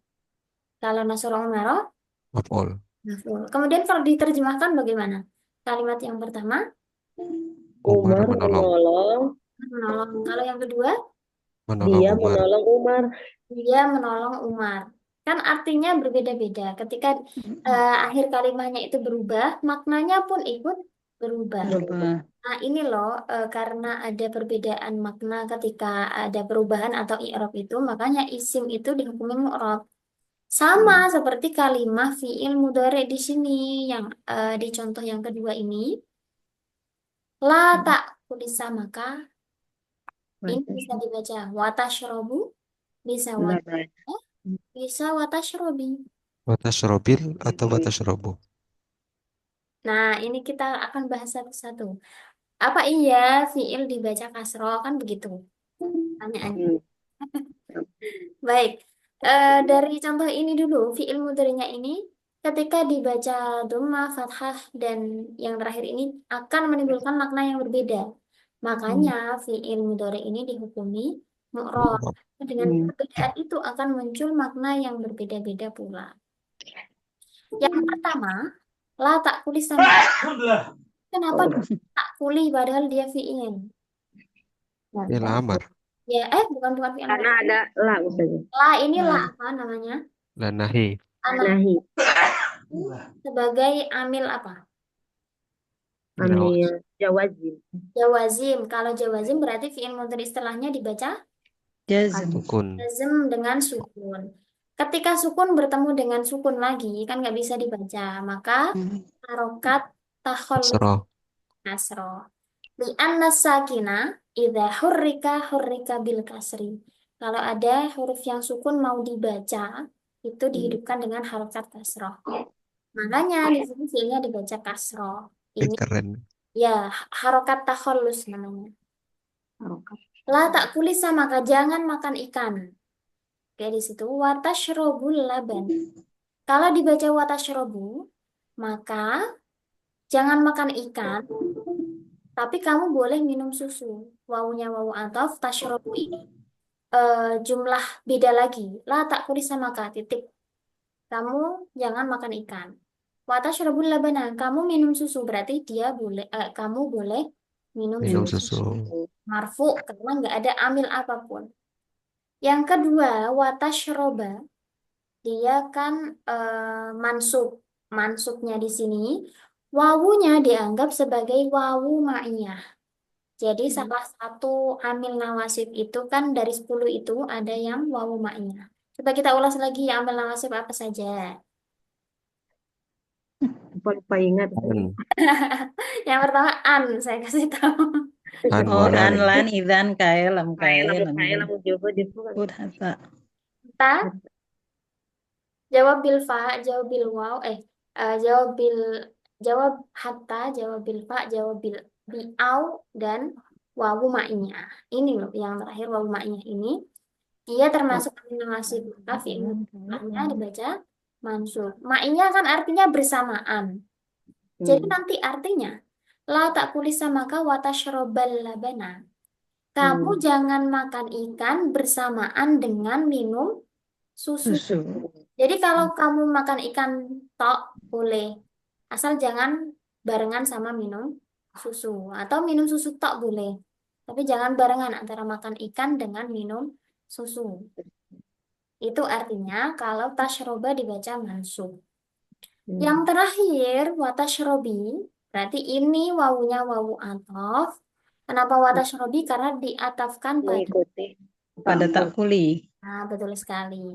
Speaker 1: Kalau Nasoro Umaro,
Speaker 3: Maf'ul.
Speaker 1: maf'ul. Kemudian kalau diterjemahkan bagaimana? Kalimat yang pertama,
Speaker 3: Umar
Speaker 4: Umar
Speaker 3: menolong.
Speaker 4: menolong,
Speaker 1: menolong. Kalau yang kedua,
Speaker 3: Menolong
Speaker 4: dia
Speaker 3: Umar.
Speaker 4: menolong Umar.
Speaker 1: dia menolong Umar. Kan artinya berbeda-beda. Ketika akhir kalimatnya itu berubah, maknanya pun ikut berubah.
Speaker 2: Berubah.
Speaker 1: Nah, ini loh, karena ada perbedaan makna ketika ada perubahan atau i'rab itu, makanya isim itu dihukumi mu'rab. Sama seperti kalimat fi'il mudhari di sini, yang di contoh yang kedua ini, la ta'kulisa maka, ini bisa dibaca watashrobu, bisa
Speaker 4: Laban.
Speaker 1: bisa watashrobi.
Speaker 3: Watashrobil atau watashrobu.
Speaker 1: Nah, ini kita akan bahas satu-satu. Apa iya fi'il dibaca kasro? Kan begitu pertanyaannya.
Speaker 4: Hmm.
Speaker 1: Baik, dari contoh ini dulu, fi'il mudhari'nya ini ketika dibaca dhamma, fathah, dan yang terakhir ini akan menimbulkan makna yang berbeda. Makanya fi'il mudhari' ini dihukumi mu'rab. Dengan perbedaan itu akan muncul makna yang berbeda-beda pula. Yang pertama, la ta'kuli sama. Kenapa ta'kuli padahal dia fi'il?
Speaker 3: Ya lamar.
Speaker 1: Ya, bukan fi'il.
Speaker 4: Karena ada la misalnya.
Speaker 1: La ini la apa namanya?
Speaker 3: Lanahi.
Speaker 1: Anak
Speaker 4: Nahi,
Speaker 1: sebagai amil apa?
Speaker 4: amil jawazim.
Speaker 1: Jawazim. Kalau jawazim berarti fi'il mudhari istilahnya dibaca
Speaker 2: Jazm.
Speaker 3: Sukun.
Speaker 1: jazm dengan sukun. Ketika sukun bertemu dengan sukun lagi, kan nggak bisa dibaca. Maka harokat takhallus
Speaker 3: Kasroh.
Speaker 1: nasro. Li'anna sakina idza hurrika bil kasri. Kalau ada huruf yang sukun mau dibaca, itu dihidupkan dengan harokat kasroh. Makanya di sini fi'ilnya dibaca kasroh. Ini
Speaker 3: Keren.
Speaker 1: ya harokat takhallus namanya. La tak kulisa maka jangan makan ikan. Oke, di situ watashrobul laban. Kalau dibaca watasrobu, maka jangan makan ikan, tapi kamu boleh minum susu. Wawunya wawu ataf, tashrobu ini jumlah beda lagi. La tak kulisa maka titik. Kamu jangan makan ikan. Watashrobul labana, kamu minum susu berarti kamu boleh minum
Speaker 3: Minum
Speaker 1: susu.
Speaker 3: susu.
Speaker 1: Marfu karena nggak ada amil apapun. Yang kedua, watashroba, dia kan mansub. Mansubnya di sini, wawunya dianggap sebagai wawu ma'iyah. Jadi salah satu amil nawasib itu kan dari 10 itu ada yang wawu ma'iyah. Coba kita ulas lagi amil nawasib apa saja.
Speaker 4: Lupa ingat.
Speaker 1: Yang pertama an, saya kasih tahu.
Speaker 3: An
Speaker 2: Oh, an
Speaker 3: walai.
Speaker 2: lan idan kae lam kae lam
Speaker 4: Kayak lamu jawab di situ kan.
Speaker 2: put hatta.
Speaker 1: Kita jawab bil fa, jawab bil waw, jawab bil jawab hatta, jawab bil fa, jawab bil au dan wawu ma'iyah. Ini loh yang terakhir wawu ma'iyah ini dia termasuk nasib maka fi'ilnya dibaca mansub. Ma'iyah kan artinya bersamaan. Jadi nanti artinya la ta'kulisa maka watashrobal labana. Kamu jangan makan ikan bersamaan dengan minum susu.
Speaker 2: Susu.
Speaker 1: Jadi kalau kamu makan ikan tok boleh, asal jangan barengan sama minum susu. Atau minum susu tok boleh, tapi jangan barengan antara makan ikan dengan minum susu. Itu artinya kalau tashroba dibaca mansub. Yang terakhir watashrobi Berarti ini wawunya wawu atof. Kenapa watashrobi? Karena diatafkan pada.
Speaker 4: Mengikuti
Speaker 2: Pada
Speaker 4: ta'kul.
Speaker 2: takuli.
Speaker 1: Nah, betul sekali.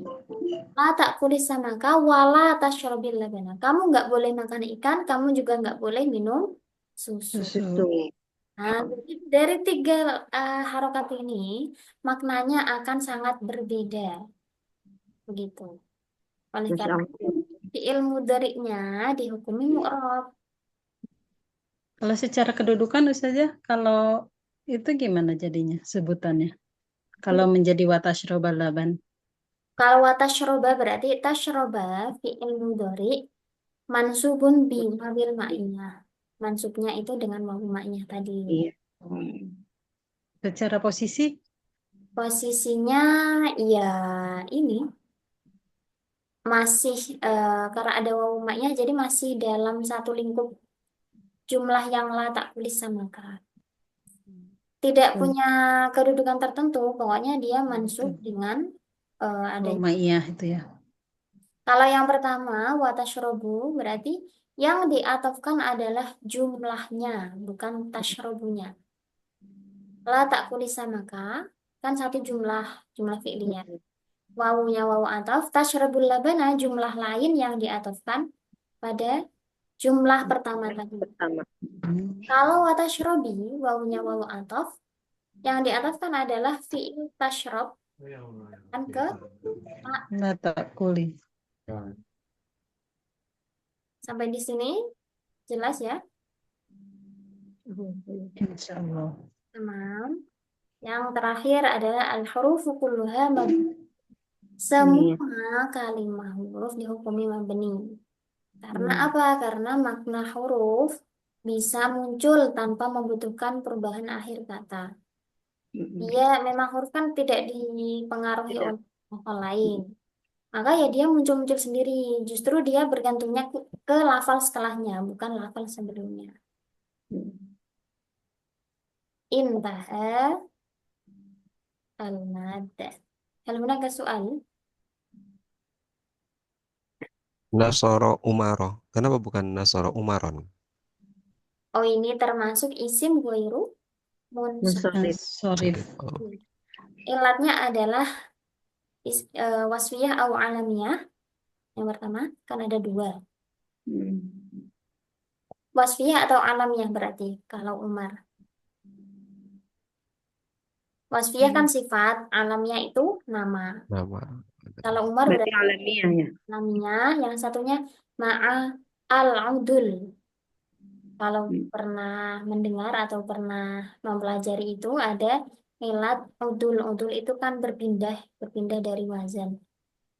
Speaker 1: La tak kulis sama kau, wala tashrobil labana. Kamu nggak boleh makan ikan, kamu juga nggak boleh minum susu.
Speaker 2: Susu.
Speaker 4: Susu.
Speaker 1: Nah, dari tiga harokat ini, maknanya akan sangat berbeda. Begitu. Oleh
Speaker 4: Masya
Speaker 1: karena
Speaker 4: Allah.
Speaker 1: fi'il mudhari'nya dihukumi mu'rab.
Speaker 2: Kalau secara kedudukan Ustazah, kalau itu gimana jadinya sebutannya? Kalau menjadi watashroba laban.
Speaker 1: Kalau watashroba berarti tashroba fi'il mudhari' mansubun bi wawil ma'iyah. Mansubnya itu dengan wawu ma'iyah tadi.
Speaker 4: Iya.
Speaker 2: Secara posisi,
Speaker 1: Posisinya ya ini masih karena ada wawu ma'iyah jadi masih dalam satu lingkup jumlah yang la tak tulis sama ka. Tidak punya kedudukan tertentu, pokoknya dia mansub dengan adanya.
Speaker 2: Umayyah itu ya.
Speaker 1: Kalau yang pertama, watashrobu berarti yang diatofkan adalah jumlahnya, bukan tashrobunya. La tak tulis sama ka, kan satu jumlah fi'liyah. Wawunya wawu atof, tashrabul labana jumlah lain yang diatofkan pada jumlah pertama tadi.
Speaker 4: Pertama.
Speaker 1: Kalau watashrobi, wawunya wawu atof, yang diatofkan adalah fi'il tashrob kan ke
Speaker 2: La takuli.
Speaker 1: sampai di sini jelas ya,
Speaker 2: Insya Allah.
Speaker 1: teman. Yang terakhir adalah al-hurufu kulluha mabni. Semua kalimah huruf dihukumi mabni. Karena apa? Karena makna huruf bisa muncul tanpa membutuhkan perubahan akhir kata. Dia memang huruf kan tidak dipengaruhi oleh lafal lain. Maka ya dia muncul-muncul sendiri. Justru dia bergantungnya ke lafal setelahnya, bukan lafal sebelumnya. Intaha al-mada. Hal hunaka soal?
Speaker 3: Nasoro Umaro. Kenapa bukan Nasoro Umaron?
Speaker 1: Oh, ini termasuk isim ghairu munsharif.
Speaker 4: Munsorif.
Speaker 2: Sorry.
Speaker 3: Oh,
Speaker 1: Ilatnya adalah wasfiyah atau alamiyah. Yang pertama, kan ada dua. Wasfiyah atau alamiyah berarti kalau Umar. Wasfiyah kan sifat, alamiyah itu nama.
Speaker 3: nama.
Speaker 1: Kalau Umar
Speaker 4: Berarti
Speaker 1: berarti
Speaker 4: alamiah ya.
Speaker 1: alamiah, yang satunya ma'a al-udul. Kalau pernah mendengar atau pernah mempelajari itu ada ilat udul. Udul itu kan berpindah dari wazan.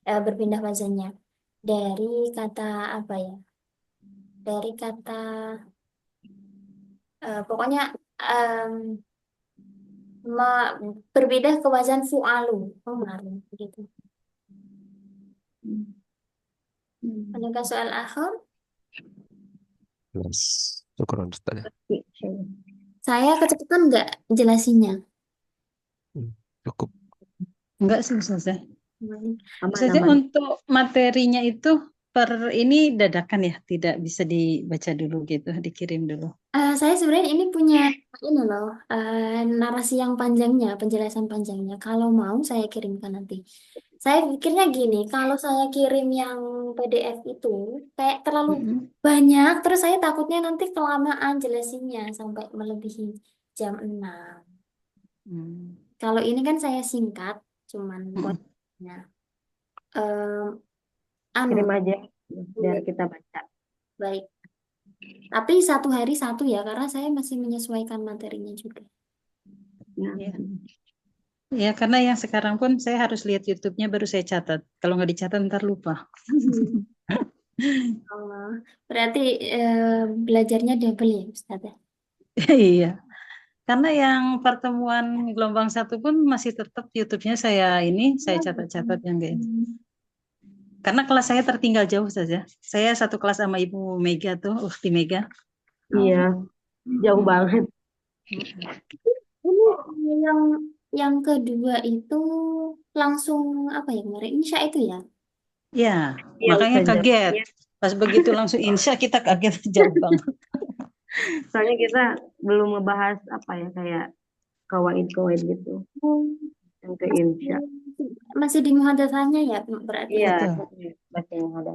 Speaker 1: Berpindah wazannya. Dari kata apa ya? Dari kata pokoknya em, berbeda ke wazan fu'alu, Umar gitu. Adakah soal akhir?
Speaker 3: Jelas. Syukuran Ustaz.
Speaker 1: Saya kecepatan nggak jelasinnya?
Speaker 3: Cukup.
Speaker 2: Enggak sih Ustazah. Ustazah
Speaker 4: Aman-aman.
Speaker 2: untuk materinya itu per ini dadakan ya, tidak bisa dibaca dulu gitu, dikirim dulu.
Speaker 1: Saya sebenarnya ini punya ini loh narasi yang panjangnya, penjelasan panjangnya. Kalau mau saya kirimkan nanti. Saya pikirnya gini, kalau saya kirim yang PDF itu kayak terlalu banyak, terus saya takutnya nanti kelamaan jelasinnya sampai melebihi jam 6. Kalau ini kan saya singkat, cuman poinnya.
Speaker 4: Kirim aja biar kita baca.
Speaker 1: Baik. Tapi satu hari satu ya, karena saya masih menyesuaikan materinya juga.
Speaker 2: Ya. Ya, karena yang sekarang pun saya harus lihat YouTube-nya baru saya catat. Kalau nggak dicatat ntar lupa.
Speaker 1: Allah. Berarti belajarnya double ya, Ustaz ya?
Speaker 2: Iya. Karena yang pertemuan gelombang satu pun masih tetap YouTube-nya saya catat-catat yang enggak ini. Karena kelas saya tertinggal jauh saja. Saya satu kelas sama Ibu Mega tuh, Ukti Mega.
Speaker 4: Iya, jauh banget.
Speaker 1: Ini yang kedua itu langsung apa ya kemarin? Insya itu ya?
Speaker 2: Ya,
Speaker 4: Iya,
Speaker 2: makanya
Speaker 4: Ustazah.
Speaker 2: kaget. Pas begitu langsung insya kita kaget jauh banget.
Speaker 4: Soalnya kita belum ngebahas apa ya kayak kawaid-kawaid gitu yang ke insya.
Speaker 1: Masih di muhadatsahnya ya berarti.
Speaker 4: Iya,
Speaker 2: Betul.
Speaker 4: masih yang ada.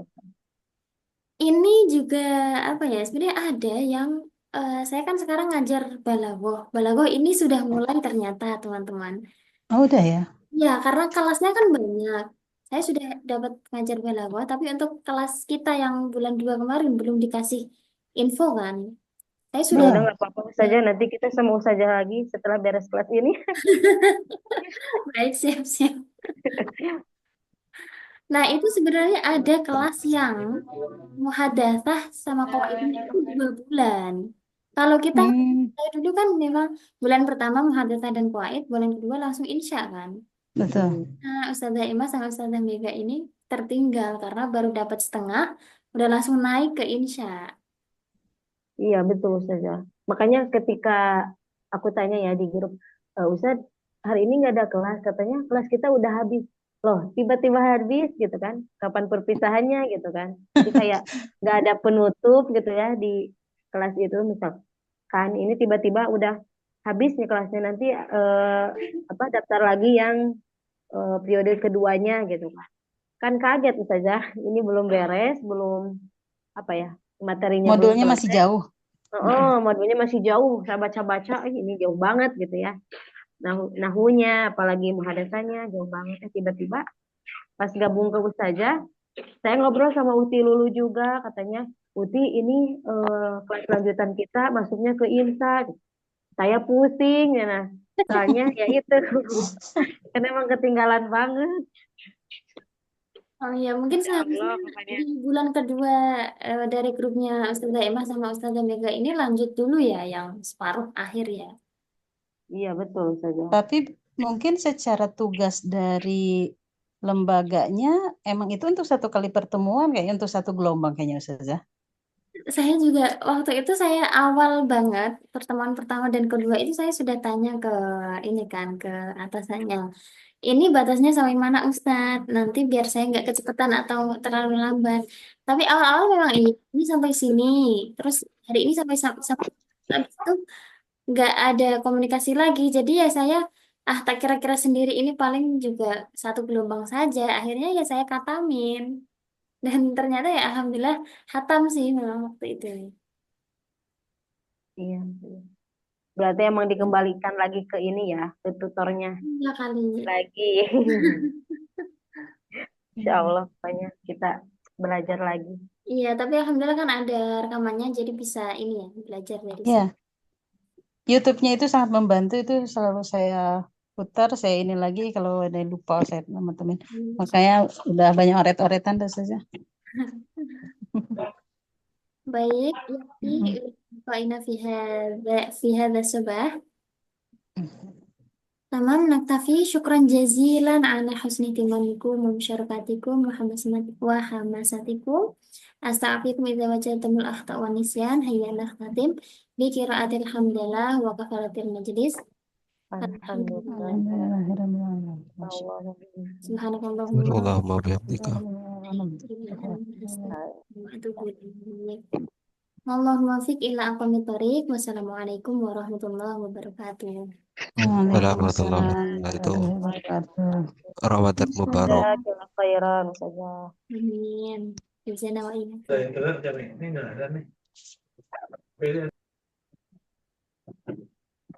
Speaker 1: Ini juga apa ya? Sebenarnya ada yang saya kan sekarang ngajar balaghah. Balaghah ini sudah mulai ternyata teman-teman.
Speaker 2: Oh, udah ya.
Speaker 1: Ya, karena kelasnya kan banyak. Saya sudah dapat ngajar balaghah, tapi untuk kelas kita yang bulan 2 kemarin belum dikasih info kan. Saya
Speaker 4: Ya
Speaker 1: sudah
Speaker 4: udah nggak apa-apa
Speaker 1: ya,
Speaker 4: saja nanti kita sama saja lagi setelah beres kelas ini.
Speaker 1: baik siap-siap. Nah, itu sebenarnya ada kelas yang muhadatsah sama qawaidnya itu 2 bulan. Kalau kita,
Speaker 2: Hmm,
Speaker 1: saya dulu kan memang bulan pertama muhadatsah dan qawaid, bulan kedua langsung insya kan.
Speaker 2: betul.
Speaker 1: Nah, Ustazah Ima sama Ustazah Mega ini tertinggal karena baru dapat setengah, udah langsung naik ke insya.
Speaker 4: Iya betul saja. Makanya ketika aku tanya ya di grup, Ustaz hari ini nggak ada kelas, katanya kelas kita udah habis. Loh, tiba-tiba habis gitu kan? Kapan perpisahannya gitu kan? Jadi kayak nggak ada penutup gitu ya di kelas itu. Misalkan ini tiba-tiba udah habis nih kelasnya nanti apa daftar lagi yang periode keduanya gitu kan? Kan kaget saja. Ini belum beres, belum apa ya materinya belum
Speaker 2: Modulnya masih
Speaker 4: selesai.
Speaker 2: jauh.
Speaker 4: Oh, modulnya masih jauh. Saya baca-baca, ini jauh banget gitu ya. Nahunya, apalagi muhadasahnya jauh banget. Tiba-tiba pas gabung ke Ustazah, saya ngobrol sama Uti Lulu juga, katanya, Uti ini kelas lanjutan kita masuknya ke INSA. Saya pusing ya, nah. Soalnya ya itu, karena emang ketinggalan banget.
Speaker 1: Oh iya, mungkin
Speaker 4: Ya
Speaker 1: seharusnya
Speaker 4: Allah, pokoknya.
Speaker 1: di bulan kedua dari grupnya Ustazah Emma sama Ustazah Mega ini lanjut dulu ya, yang separuh akhir ya.
Speaker 4: Iya betul saja.
Speaker 2: Tapi mungkin secara tugas dari lembaganya emang itu untuk satu kali pertemuan kayaknya untuk satu gelombang kayaknya Ustazah.
Speaker 1: Saya juga waktu itu saya awal banget pertemuan pertama dan kedua itu saya sudah tanya ke ini kan ke atasannya. Ini batasnya sampai mana Ustadz? Nanti biar saya nggak kecepatan atau terlalu lambat. Tapi awal-awal memang ini sampai sini. Terus hari ini sampai habis itu nggak ada komunikasi lagi. Jadi ya saya tak kira-kira sendiri ini paling juga satu gelombang saja. Akhirnya ya saya katamin. Dan ternyata ya alhamdulillah hatam sih memang waktu itu.
Speaker 4: Iya. Berarti emang dikembalikan lagi ke ini ya, ke tutornya
Speaker 1: Ya kali.
Speaker 4: lagi. Insya Allah, pokoknya kita belajar lagi.
Speaker 1: Iya, tapi alhamdulillah kan ada rekamannya jadi bisa ini ya belajar dari sini.
Speaker 2: Ya, YouTube-nya itu sangat membantu itu selalu saya putar, saya ini lagi kalau ada yang lupa saya nama temen. Makanya udah banyak oret-oretan dah saja.
Speaker 1: Baik, ini Fa'ina fi hadza subah. Tamam, naktafi. Syukran jazilan ala husni timanikum wa musyarakatikum wa hamasatikum. Astagfirukum idza wajadtumul akhta wa nisyan. Hayya nakhtatim bi qiraatil hamdalah wa kafaratil majlis.
Speaker 4: Alhamdulillah.
Speaker 2: Alhamdulillahirrahmanirrahim.
Speaker 4: Allahumma
Speaker 1: Subhanakallahumma
Speaker 3: Allahumma bihamdika.
Speaker 1: Allahumma fiq ila aqamit thariq. Wassalamualaikum warahmatullahi wabarakatuh.
Speaker 3: Warahmatullahi
Speaker 2: Waalaikumsalam
Speaker 3: wabarakatuh.
Speaker 2: warahmatullahi wabarakatuh.
Speaker 3: Ramadan Mubarak.
Speaker 4: jazakallahu khairan saja.
Speaker 1: Amin. Bizana wa iya.